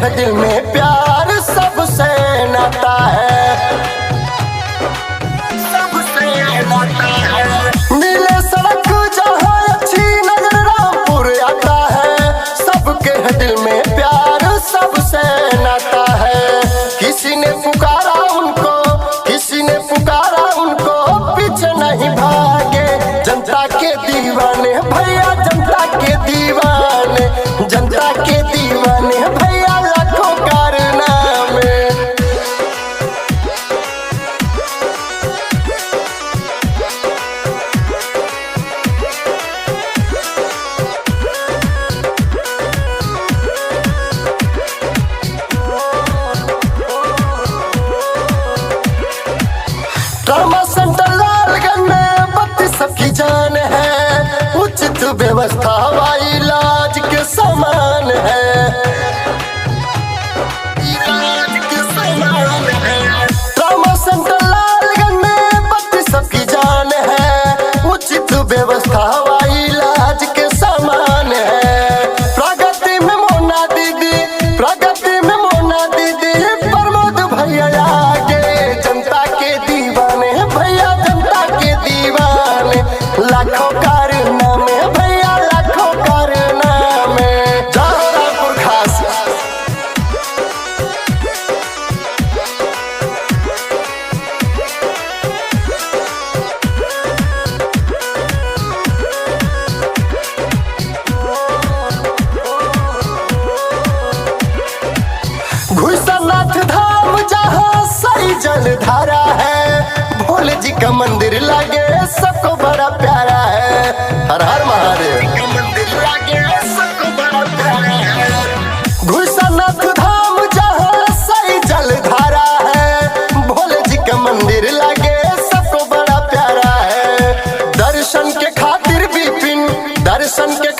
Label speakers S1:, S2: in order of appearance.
S1: है दिल में प्यार सबसे नाता है, सबसे नाता है। नीले सड़क जहाँ अच्छी नजर रामपुर आता है, सबके है दिल में प्यार सबसे नाता है। किसी ने पुकारा उनको, किसी ने पुकारा उनको, पीछे नहीं भागे। जनता के दीवाने भैया, जनता के दीवाने, जनता के दीवाने भैया, लाखों कारनामे। ट्रॉमा सेंटर लालगंज में 32 सबकी जान है, उचित व्यवस्था व इलाज के समान है, इलाज के समान है। ट्रॉमा सेंटर लालगंज में 32 सबकी जान है, उचित व्यवस्था व इलाज के समान है। प्रगति में मोना दीदी, प्रगति में मोना दीदी, प्रमोद भैया आगे। जनता के दीवाने भैया, जनता के दीवाने, लाखों कारनामे भैया, लाखों कारनामे। जय रामपुर खास। घुसनाथ धाम जहाँ सही जलधारा है, भोले जी का मंदिर लागे सबको बड़ा प्यारा है। हर हर महादेव मंदिर लागे सबको बड़ा प्यारा है। घुसनाथ धाम जहाँ सही जलधारा है, भोले जी का मंदिर लागे सबको बड़ा प्यारा है। दर्शन के खातिर विपिन, दर्शन के